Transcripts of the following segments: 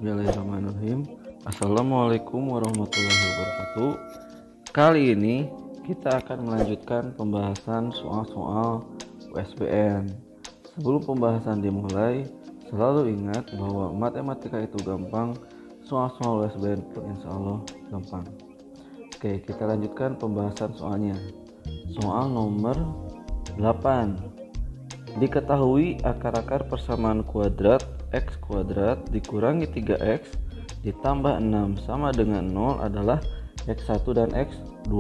Bismillahirrahmanirrahim. Assalamualaikum warahmatullahi wabarakatuh. Kali ini kita akan melanjutkan pembahasan soal-soal USBN. Sebelum pembahasan dimulai, selalu ingat bahwa matematika itu gampang, soal-soal USBN pun insya Allah gampang. Oke, kita lanjutkan pembahasan soalnya. Soal nomor 8. Diketahui akar-akar persamaan kuadrat x kuadrat dikurangi 3x ditambah 6 sama dengan 0 adalah x1 dan x2.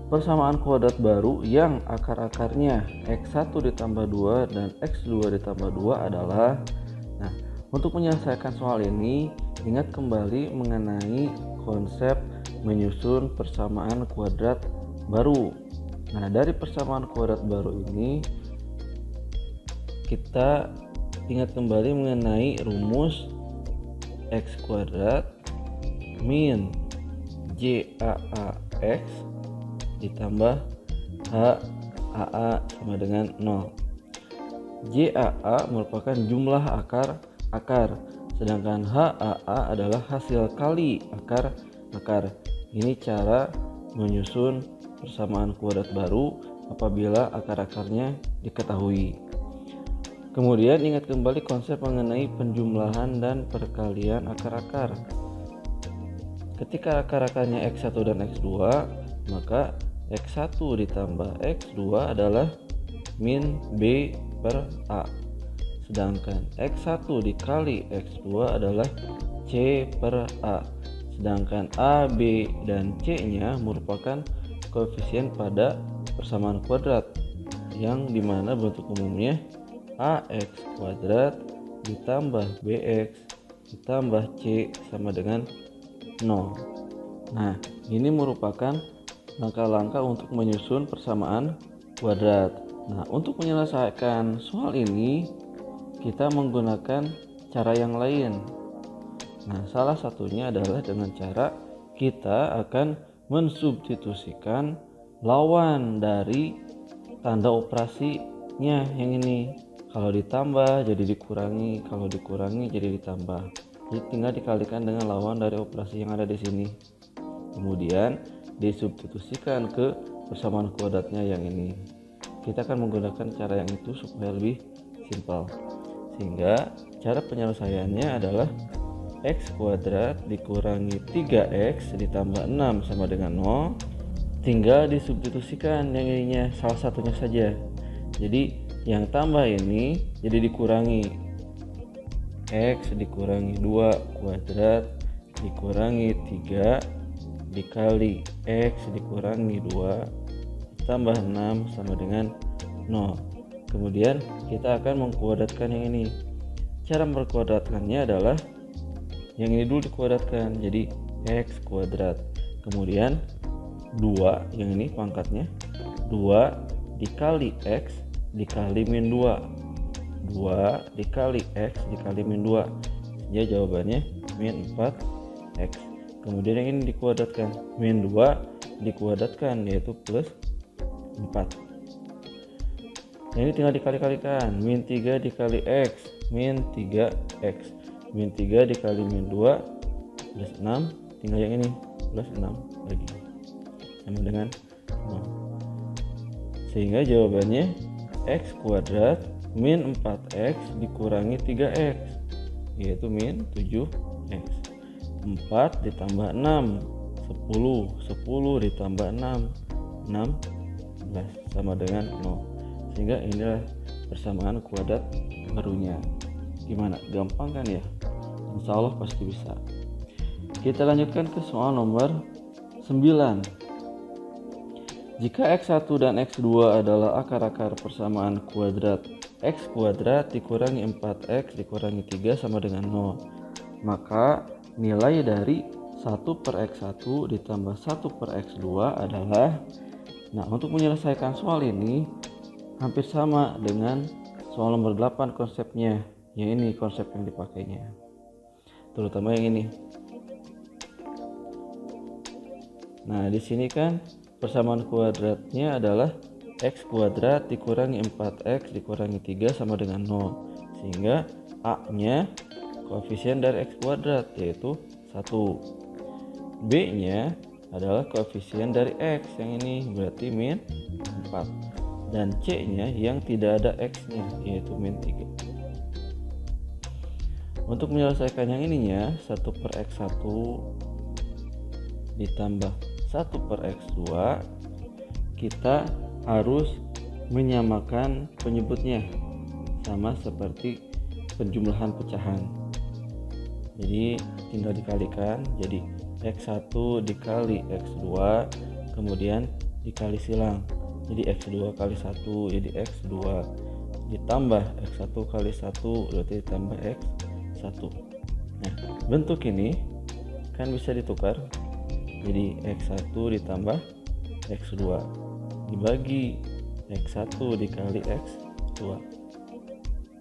Persamaan kuadrat baru yang akar-akarnya x1 ditambah 2 dan x2 ditambah 2 adalah. Nah, untuk menyelesaikan soal ini, ingat kembali mengenai konsep menyusun persamaan kuadrat baru. Nah, dari persamaan kuadrat baru ini kita ingat kembali mengenai rumus x kuadrat min JAAX ditambah HAA sama dengan 0. JAA merupakan jumlah akar, sedangkan HAA adalah hasil kali akar. Ini cara menyusun persamaan kuadrat baru apabila akar-akarnya diketahui. Kemudian ingat kembali konsep mengenai penjumlahan dan perkalian akar-akar. Ketika akar-akarnya x1 dan x2, maka x1 ditambah x2 adalah min b per a. Sedangkan x1 dikali x2 adalah c per a. Sedangkan a, b, dan c nya merupakan koefisien pada persamaan kuadrat, yang dimana bentuk umumnya ax kuadrat ditambah bx ditambah c sama dengan 0. Nah, ini merupakan langkah-langkah untuk menyusun persamaan kuadrat. Nah, untuk menyelesaikan soal ini kita menggunakan cara yang lain. Nah, salah satunya adalah dengan cara kita akan mensubstitusikan lawan dari tanda operasinya yang ini. Kalau ditambah jadi dikurangi, kalau dikurangi jadi ditambah. Jadi tinggal dikalikan dengan lawan dari operasi yang ada di sini. Kemudian disubstitusikan ke persamaan kuadratnya yang ini. Kita akan menggunakan cara yang itu supaya lebih simpel. Sehingga cara penyelesaiannya adalah x kuadrat dikurangi 3x ditambah 6 sama dengan 0. Tinggal disubstitusikan yang ininya, salah satunya saja. Jadi yang tambah ini jadi dikurangi x dikurangi 2 kuadrat dikurangi 3 dikali x dikurangi 2 tambah 6 sama dengan 0. Kemudian kita akan mengkuadratkan yang ini. Cara memperkuadratkannya adalah yang ini dulu dikuadratkan jadi x kuadrat, kemudian 2 yang ini pangkatnya 2 dikali x dikali min 2 dikali x dikali min 2, ya jawabannya min 4x. Kemudian yang ini dikuadratkan, min 2 dikuadratkan yaitu plus 4. Yang ini tinggal dikali-kalikan, min 3 dikali x min 3x, min 3 dikali min 2 plus 6, tinggal yang ini plus 6 lagi sama dengan 0. Sehingga jawabannya x kuadrat min 4x dikurangi 3x yaitu min 7x. 4 ditambah 6 10 ditambah 6 16 sama dengan 0. Sehingga inilah persamaan kuadrat barunya. Gimana? Gampang kan ya? Insya Allah pasti bisa. Kita lanjutkan ke soal nomor 9. Jika x1 dan x2 adalah akar-akar persamaan kuadrat x kuadrat dikurangi 4x dikurangi 3 sama dengan 0, maka nilai dari 1 per x1 ditambah 1 per x2 adalah. Nah, untuk menyelesaikan soal ini hampir sama dengan soal nomor 8 konsepnya. Yang ini konsep yang dipakainya, terutama yang ini. Nah, di sini kan persamaan kuadratnya adalah x kuadrat dikurangi 4x dikurangi 3 sama dengan 0. Sehingga A nya koefisien dari X kuadrat, yaitu 1. B nya adalah koefisien dari X, yang ini berarti min 4. Dan C nya yang tidak ada X nya, yaitu min 3. Untuk menyelesaikan yang ininya, 1 per X1 ditambah 1 per X2, kita harus menyamakan penyebutnya sama seperti penjumlahan pecahan. Jadi tinggal dikalikan, jadi X1 dikali X2 kemudian dikali silang, jadi X2 kali 1 jadi X2 ditambah X1 kali 1 berarti ditambah X1. Nah, bentuk ini kan bisa ditukar, jadi X1 ditambah X2 dibagi X1 dikali X2.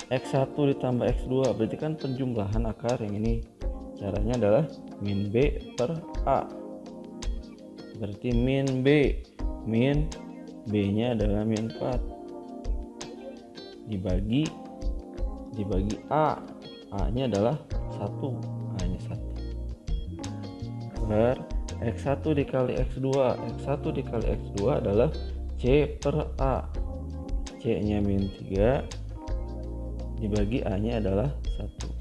X1 ditambah X2 berarti kan penjumlahan akar yang ini. Caranya adalah min B per A. Berarti min B, min B nya adalah min 4 dibagi A, A nya adalah 1, A nya 1 per X1 dikali X2. X1 dikali X2 adalah C per A, C nya min 3 dibagi A nya adalah 1.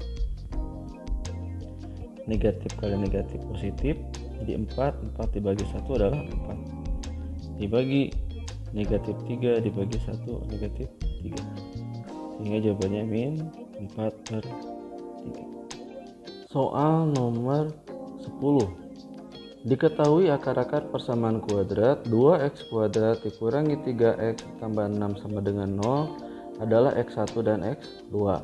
Negatif kali negatif positif, jadi 4 dibagi 1 adalah 4 dibagi negatif 3 dibagi 1 negatif 3, sehingga jawabannya min 4 per 3. Soal nomor 10. Diketahui akar-akar persamaan kuadrat 2x kuadrat dikurangi 3x tambah 6 sama dengan 0 adalah X1 dan X2.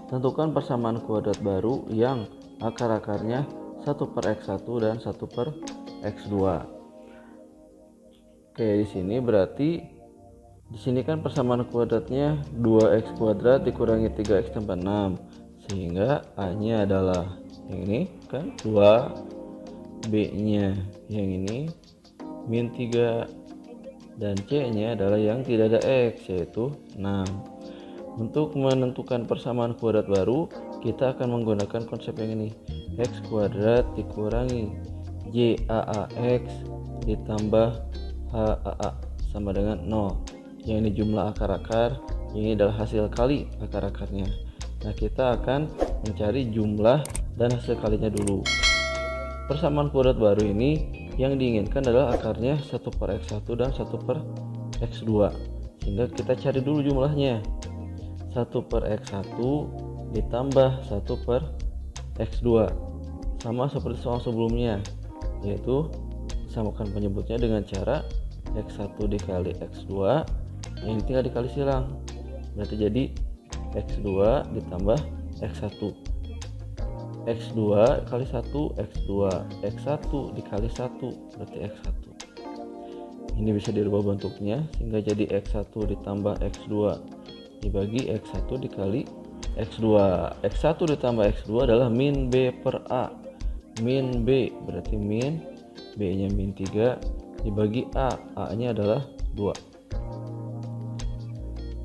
Tentukan persamaan kuadrat baru yang akar-akarnya 1 per X1 dan 1 per X2. Oke, di sini berarti di sini kan persamaan kuadratnya 2x kuadrat dikurangi 3x tambah 6, sehingga A-nya adalah yang ini kan 2, B-nya yang ini min 3, dan C-nya adalah yang tidak ada X, yaitu 6. Untuk menentukan persamaan kuadrat baru, kita akan menggunakan konsep yang ini. X kuadrat dikurangi JAAX ditambah HAA sama dengan 0. Yang ini jumlah akar-akar, ini adalah hasil kali akar-akarnya. Nah, kita akan mencari jumlah dan hasil kalinya dulu. Persamaan kuadrat baru ini yang diinginkan adalah akarnya 1 per X1 dan 1 per X2. Sehingga kita cari dulu jumlahnya. 1 per X1 ditambah 1 per X2 sama seperti soal sebelumnya, yaitu samakan penyebutnya dengan cara X1 dikali X2 yang tinggal dikali silang, berarti jadi X2 ditambah X1, X2 kali 1 X2, X1 dikali 1 berarti X1. Ini bisa dirubah bentuknya sehingga jadi X1 ditambah X2 dibagi X1 dikali X2. X1 ditambah X2 adalah min B per A. Min B berarti min B nya min 3 dibagi A, A nya adalah 2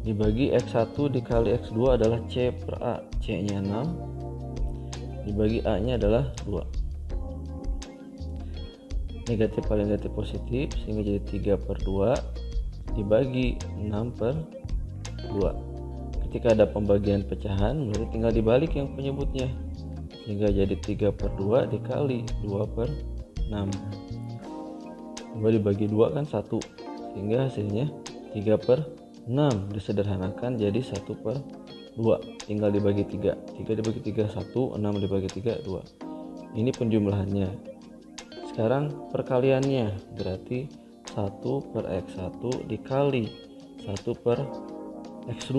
dibagi X1 dikali X2 adalah C per A, C nya 6 dibagi A nya adalah 2. Negatif kali negatif positif sehingga jadi 3 per 2 dibagi 6 per 2. Ketika ada pembagian pecahan berarti tinggal dibalik yang penyebutnya, sehingga jadi 3 per 2 dikali 2 per 6. 2 dibagi 2 kan 1, sehingga hasilnya 3 per 6 disederhanakan jadi 1 per 2, tinggal dibagi 3. 3 dibagi 3 1, 6 dibagi 3 2. Ini penjumlahannya. Sekarang perkaliannya berarti 1 per X1 dikali 1 per X2,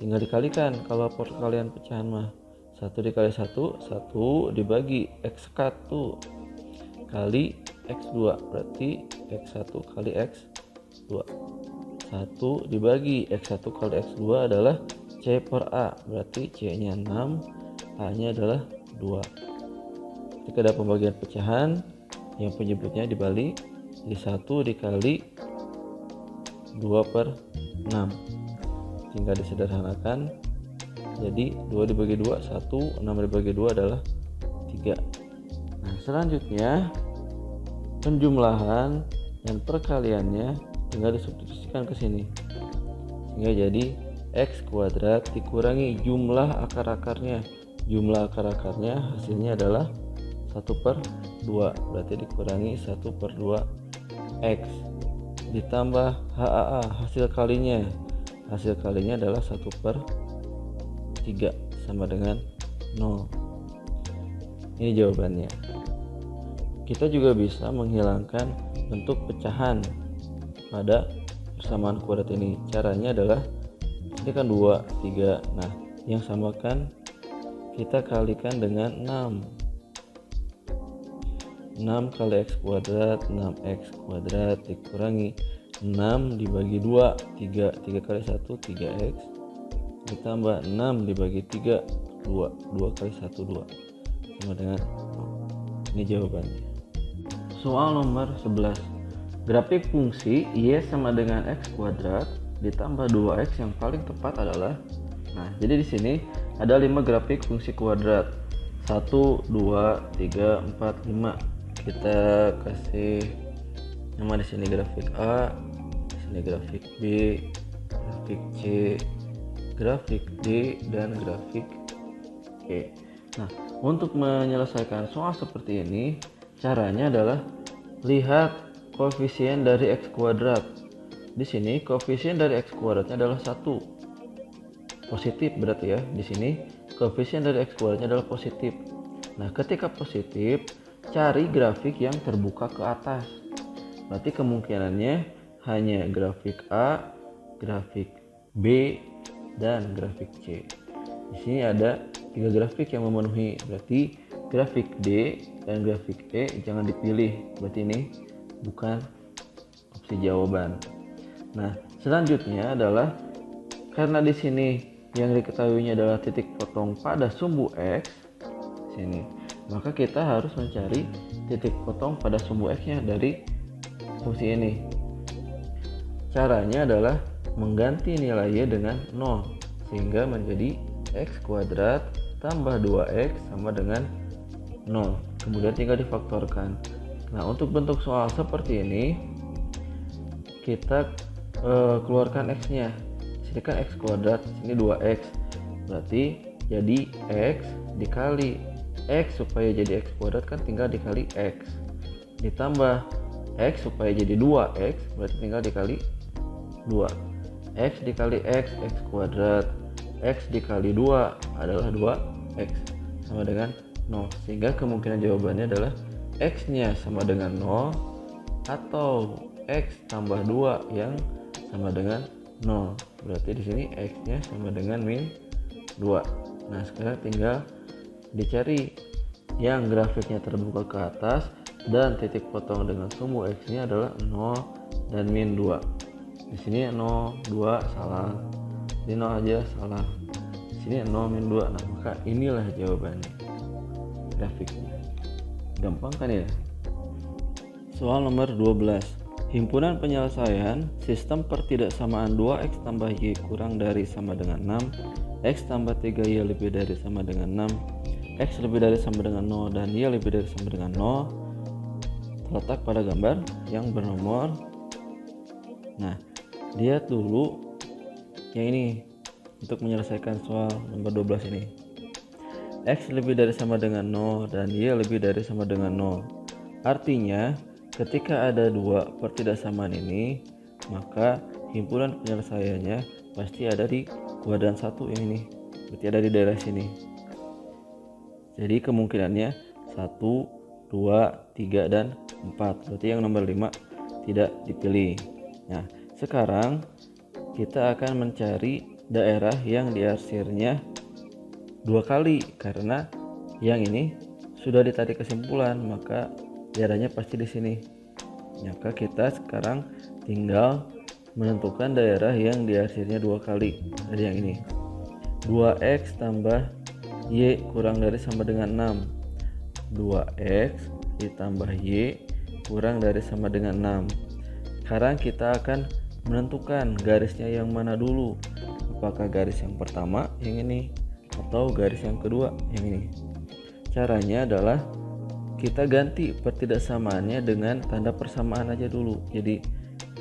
tinggal dikalikan. Kalau perkalian pecahan mah 1 dikali 1 1 dibagi X1 kali X2 berarti X1 kali X2. 1 dibagi X1 kali X2 adalah C per A, berarti C nya 6, A nya adalah 2. Ketika ada pembagian pecahan yang penyebutnya dibalik, jadi 1 dikali 2 per 6, tinggal disederhanakan Jadi 2 dibagi 2 1, 6 dibagi 2 adalah 3. Nah, selanjutnya penjumlahan dan perkaliannya tinggal disubstitusikan ke sini. Sehingga jadi X kuadrat dikurangi jumlah akar-akarnya. Jumlah akar-akarnya hasilnya adalah 1/2. Berarti dikurangi 1/2 X. Ditambah HAA hasil kalinya. Hasil kalinya adalah 1/3 sama dengan 0. Ini jawabannya. Kita juga bisa menghilangkan bentuk pecahan pada persamaan kuadrat ini. Caranya adalah ini kan 2, 3. Nah, yang samakan kita kalikan dengan 6. 6 kali X kuadrat, 6X kuadrat dikurangi 6 dibagi 2, 3 kali 1, 3X ditambah 6 dibagi 3, 2 kali 1, 2 sama dengan 0. Ini jawabannya. Soal nomor 11. Grafik fungsi Y sama dengan X kuadrat ditambah 2X yang paling tepat adalah. Nah, jadi di sini ada 5 grafik fungsi kuadrat. 1, 2, 3, 4, 5. Kita kasih nama di sini grafik A, di sini grafik B, grafik C, grafik D, dan grafik E. Nah, untuk menyelesaikan soal seperti ini, caranya adalah lihat koefisien dari X kuadrat. Di sini koefisien dari X kuadratnya adalah 1. Positif berarti ya. Di sini koefisien dari X kuadratnya adalah positif. Nah, ketika positif, cari grafik yang terbuka ke atas. Berarti kemungkinannya hanya grafik A, grafik B, dan grafik C. Di sini ada 3 grafik yang memenuhi. Berarti grafik D dan grafik E jangan dipilih. Berarti ini bukan opsi jawaban. Nah, selanjutnya adalah karena di sini yang diketahuinya adalah titik potong pada sumbu X sini, maka kita harus mencari titik potong pada sumbu X-nya dari fungsi ini. Caranya adalah mengganti nilai Y dengan 0 sehingga menjadi X kuadrat tambah 2X sama dengan 0. Kemudian tinggal difaktorkan. Nah, untuk bentuk soal seperti ini kita keluarkan X-nya. Sini kan X kuadrat, sini 2X. Berarti jadi X dikali X supaya jadi X kuadrat kan tinggal dikali X. Ditambah X supaya jadi 2X berarti tinggal dikali 2. X dikali X, X kuadrat. X dikali 2 adalah 2X sama dengan 0. Sehingga kemungkinan jawabannya adalah X-nya sama dengan 0 atau X tambah 2 yang sama dengan 0. Berarti di sini X-nya sama dengan min 2. Nah, sekarang tinggal dicari yang grafiknya terbuka ke atas dan titik potong dengan sumbu X-nya adalah 0 dan min 2. Di sini 0, 2 salah. Di 0 aja salah. Di sini 0 min 2. Nah, maka inilah jawabannya. Grafiknya. Gampang kan ya? Soal nomor 12. Himpunan penyelesaian sistem pertidaksamaan 2X tambah Y kurang dari sama dengan 6, X tambah 3Y lebih dari sama dengan 6, X lebih dari sama dengan 0, dan Y lebih dari sama dengan 0 terletak pada gambar yang bernomor. Nah, lihat dulu yang ini untuk menyelesaikan soal nomor 12 ini. X lebih dari sama dengan 0 dan Y lebih dari sama dengan 0. Artinya ketika ada 2 pertidaksamaan ini, maka himpunan penyelesaiannya pasti ada di kuadran 1 yang ini. Berarti ada di daerah sini. Jadi kemungkinannya 1, 2, 3, dan 4. Berarti yang nomor 5 tidak dipilih. Nah, sekarang kita akan mencari daerah yang diarsirnya 2 kali. Karena yang ini sudah ditarik kesimpulan, maka daerahnya pasti di sini. Maka kita sekarang tinggal menentukan daerah yang diarsirnya 2 kali dari yang ini. 2X tambah Y kurang dari sama dengan 6. 2X ditambah Y kurang dari sama dengan 6. Sekarang kita akan menentukan garisnya yang mana dulu. Apakah garis yang pertama yang ini atau garis yang kedua yang ini. Caranya adalah kita ganti pertidaksamaannya dengan tanda persamaan aja dulu. Jadi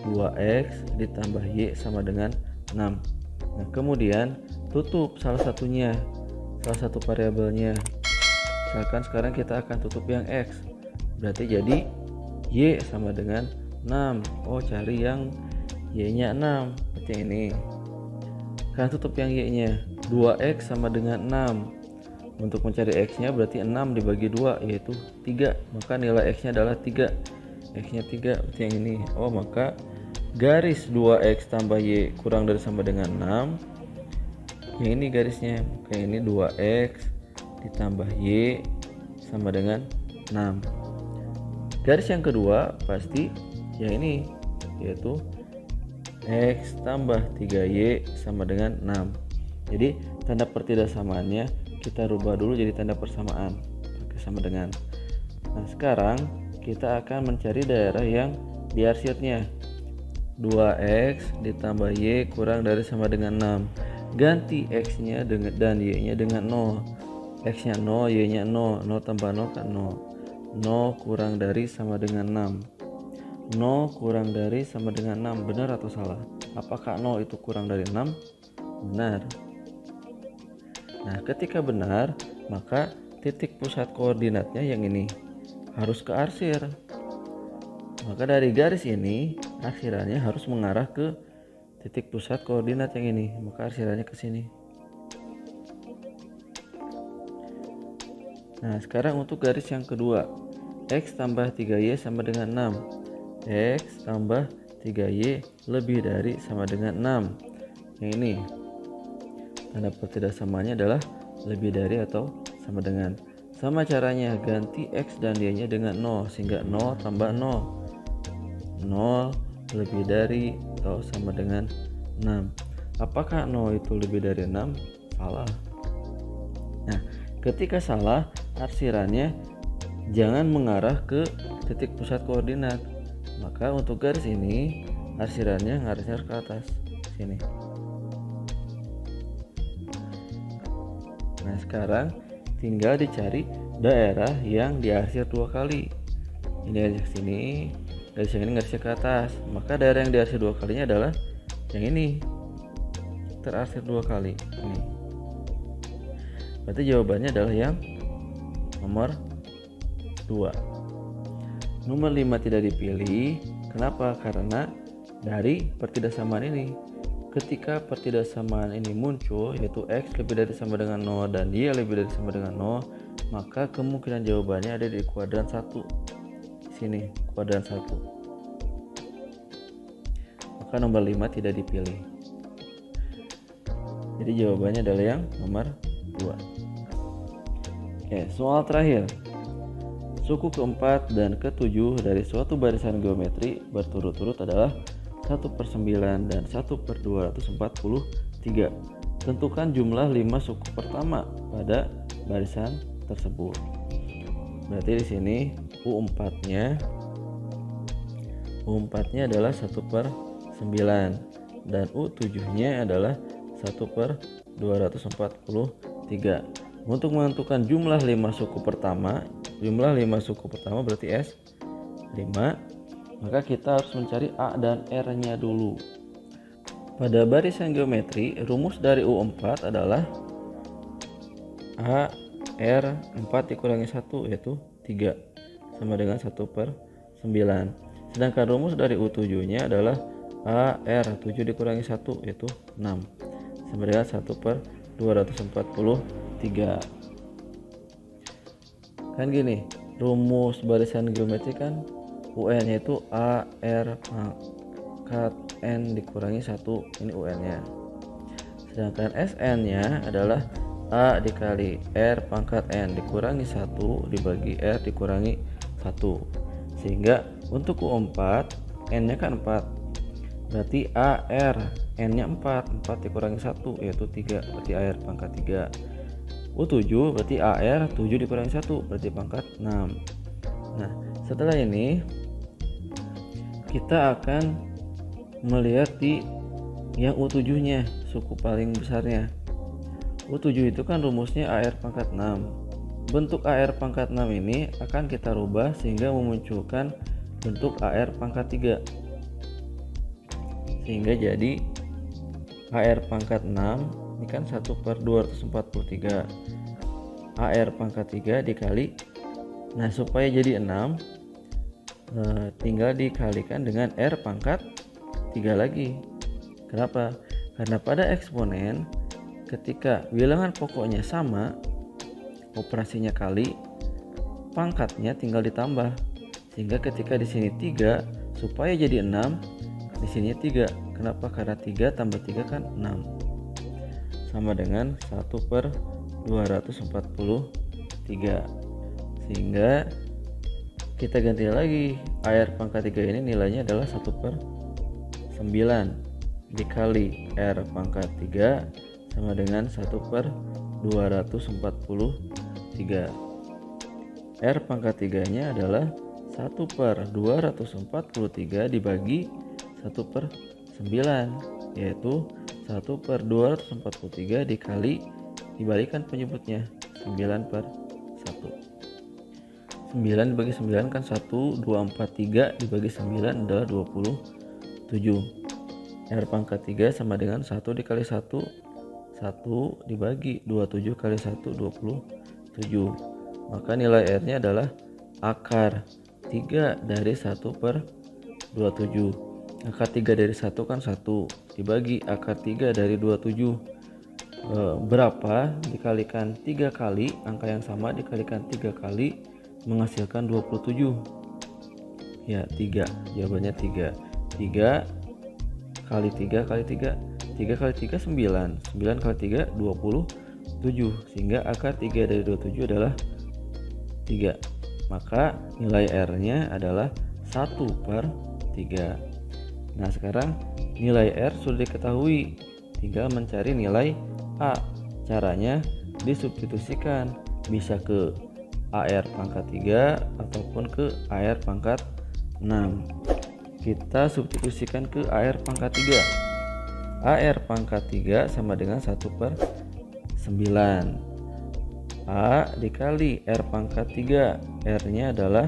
2x ditambah y sama dengan 6. Nah, kemudian tutup salah satu variabelnya. Misalkan sekarang kita akan tutup yang x. Berarti jadi y sama dengan 6. Oh, cari yang y-nya 6. Berarti ini. Sekarang tutup yang y-nya. 2x sama dengan 6. Untuk mencari x-nya berarti 6 dibagi 2 yaitu 3. Maka nilai x-nya adalah 3. X-nya 3 berarti yang ini. Oh, maka garis 2x tambah y kurang dari sama dengan 6. Yang ini garisnya. Maka ini 2x ditambah y sama dengan 6. Garis yang kedua pasti yang ini, yaitu x tambah 3y sama dengan 6. Jadi tanda pertidaksamaannya kita rubah dulu jadi tanda persamaan pakai sama dengan. Nah, sekarang kita akan mencari daerah yang diarsirnya. 2x ditambah y kurang dari sama dengan 6. Ganti x-nya dan y-nya dengan 0. X-nya 0, y-nya 0. 0 tambah 0 kan 0. 0 kurang dari sama dengan 6. 0 kurang dari sama dengan 6. Benar atau salah? Apakah 0 itu kurang dari 6? Benar. Nah, ketika benar, maka titik pusat koordinatnya yang ini harus ke arsir. Maka dari garis ini, arsirannya harus mengarah ke titik pusat koordinat yang ini. Maka arsirannya ke sini. Nah, sekarang untuk garis yang kedua, x tambah 3y sama dengan 6. X tambah 3y lebih dari sama dengan 6. Yang ini. Tanda pertidaksamaannya adalah lebih dari atau sama dengan. Sama caranya, ganti x dan y-nya dengan 0 sehingga 0 tambah 0. 0 lebih dari atau sama dengan 6. Apakah 0 itu lebih dari 6? Salah. Nah, ketika salah, arsirannya jangan mengarah ke titik pusat koordinat. Maka untuk garis ini arsirannya ngarisnya ke atas sini. Nah, sekarang tinggal dicari daerah yang diarsir 2 kali. Ini garis ke sini, garis yang ini garisnya ke atas. Maka daerah yang diarsir 2 kalinya adalah yang ini. Terarsir 2 kali. Ini. Berarti jawabannya adalah yang nomor 2. Nomor 5 tidak dipilih. Kenapa? Karena dari pertidaksamaan ini. Ketika pertidaksamaan ini muncul, yaitu x lebih dari sama dengan 0 dan y lebih dari sama dengan 0, maka kemungkinan jawabannya ada di kuadran 1. Di sini, kuadran 1. Maka nomor 5 tidak dipilih. Jadi jawabannya adalah yang nomor 2. Oke, soal terakhir. Suku keempat dan ketujuh dari suatu barisan geometri berturut-turut adalah 1/9 dan 1/243. Tentukan jumlah 5 suku pertama pada barisan tersebut. Berarti di sini U4-nya adalah 1/9 dan U7-nya adalah 1/243. Untuk menentukan jumlah 5 suku pertama, berarti S5. Maka kita harus mencari A dan R-nya dulu. Pada barisan geometri, rumus dari U4 adalah A R 4 dikurangi 1 yaitu 3 sama dengan 1/9. Sedangkan rumus dari U7-nya adalah A R 7 dikurangi 1 yaitu 6 sama dengan 1/243. Kan gini, rumus barisan geometri kan UN-nya itu A R pangkat N dikurangi 1, ini UN-nya. Sedangkan SN-nya adalah A dikali R pangkat N dikurangi 1 dibagi R dikurangi 1. Sehingga untuk U4 N-nya kan 4. Berarti AR N-nya 4 dikurangi 1 yaitu 3, berarti AR pangkat 3. U7 berarti AR 7 dikurangi 1 berarti pangkat 6. Nah, setelah ini kita akan melihat di yang U7-nya, suku paling besarnya. U7 itu kan rumusnya AR pangkat 6. Bentuk AR pangkat 6 ini akan kita rubah sehingga memunculkan bentuk AR pangkat 3. Sehingga jadi AR pangkat 6 ini kan 1/243. AR pangkat 3 dikali, nah supaya jadi 6 tinggal dikalikan dengan R pangkat 3 lagi. Kenapa? Karena pada eksponen ketika bilangan pokoknya sama, operasinya kali, pangkatnya tinggal ditambah. Sehingga ketika di sini 3, supaya jadi 6, di sini 3. Kenapa? Karena 3 tambah 3 kan 6. Sama dengan 1/243. Sehingga kita ganti lagi, AR pangkat 3 ini nilainya adalah 1/9 dikali R pangkat 3 sama dengan 1/243. R pangkat 3 nya adalah 1/243 dibagi 1/9, yaitu 1/243 dikali, dibalikan penyebutnya 9/1. 9 dibagi 9 kan 1, 2, 4, 3 dibagi 9 adalah 27. R pangkat 3 sama dengan 1 dikali 1, 1 dibagi 27 kali 1, 27. Maka nilai R nya adalah akar 3 dari 1/27. Akar 3 dari 1 kan 1 dibagi akar 3 dari 27. Berapa dikalikan 3 kali, angka yang sama dikalikan 3 kali menghasilkan 27. Ya, 3. Jawabannya 3. 3 kali 3 kali 3. 3 kali 3 9. 9 kali 3 27. Sehingga akar 3 dari 27 adalah 3. Maka nilai R-nya adalah 1/3. Nah, sekarang nilai R sudah diketahui. Tinggal mencari nilai A. Caranya disubstitusikan, bisa ke AR pangkat 3 ataupun ke AR pangkat 6. Kita substitusikan ke AR pangkat 3. AR pangkat 3 sama dengan 1/9. A dikali R pangkat 3, R nya adalah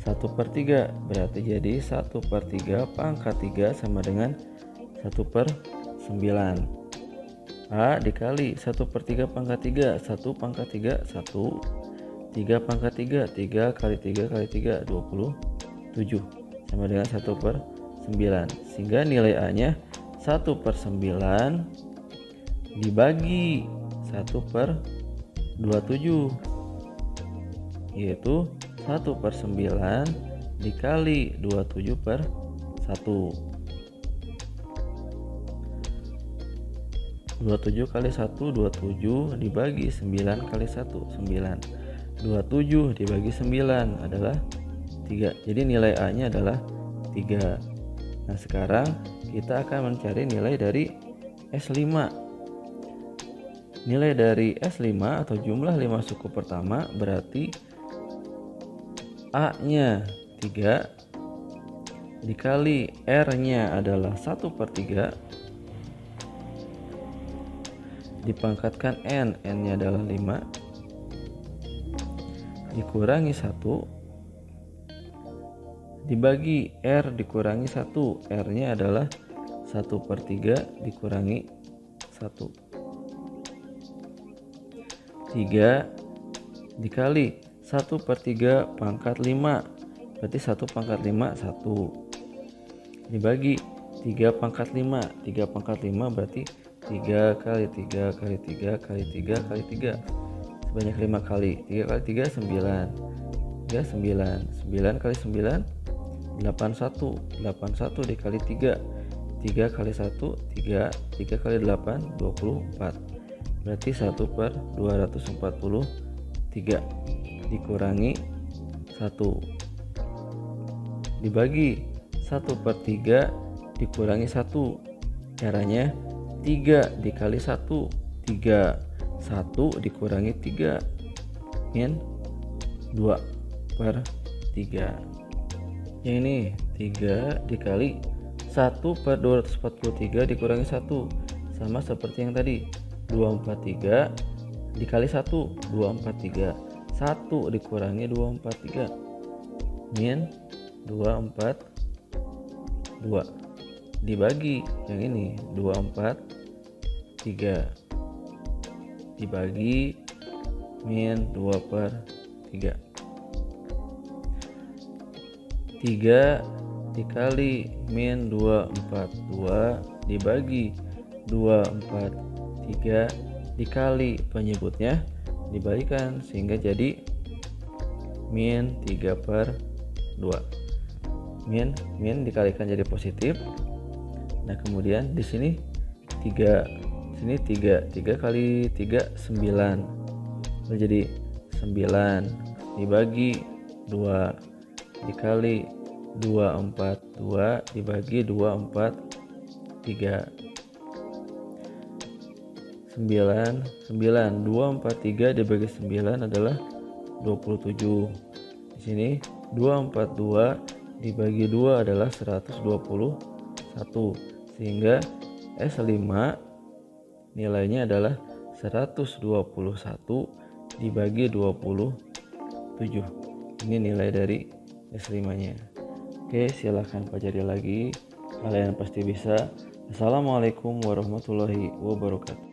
1/3, berarti jadi 1/3 pangkat 3 sama dengan 1/9. A dikali 1/3 pangkat 3, 1 pangkat 3, 1. 3 pangkat 3, 3 kali 3 kali 3, 27 sama dengan 1/9. Sehingga nilai A nya 1/9 dibagi 1/27, yaitu 1/9 dikali 27/1. 27 kali 1 27 dibagi 9 kali 1 9. 27 dibagi 9 adalah 3. Jadi nilai A nya adalah 3. Nah, sekarang kita akan mencari nilai dari S5. Nilai dari S5 atau jumlah 5 suku pertama berarti A nya 3 dikali R nya adalah 1/3 dipangkatkan N nya adalah 5 dikurangi 1 dibagi R dikurangi 1, R nya adalah 1/3 dikurangi 1. 3 dikali 1/3 pangkat 5, berarti 1 pangkat 5 1 dibagi 3 pangkat 5, 3 pangkat 5 berarti 3 kali 3 kali 3 kali 3 kali 3 sebanyak 5 kali. 3 kali 3 9, 3 9, 9 kali 9 81, 81 dikali 3, 3 kali 1 3, 3 kali 8 24, berarti 1/243 dikurangi 1 dibagi 1/3 dikurangi 1. Caranya 3 dikali 1 3, 1 dikurangi 3 min 2/3. Yang ini 3 dikali 1/243 dikurangi 1 sama seperti yang tadi, 243 dikali 1, 243. 1 dikurangi 243 min 242 dibagi yang ini 243 dibagi min 2/3. 3 dikali min 242 dibagi 243 dikali penyebutnya dibalikan sehingga jadi min 3/2. Min dikalikan jadi positif. Nah, kemudian di sini 3 kali 3 9. Jadi 9 dibagi 2 dikali 242 dibagi 243. 243 dibagi 9 adalah 27. Di sini 242 dibagi 2 adalah 121. Sehingga S5 nilainya adalah 121 dibagi 27. Ini nilai dari S5-nya. Oke, silakan pelajari lagi. Kalian pasti bisa. Assalamualaikum warahmatullahi wabarakatuh.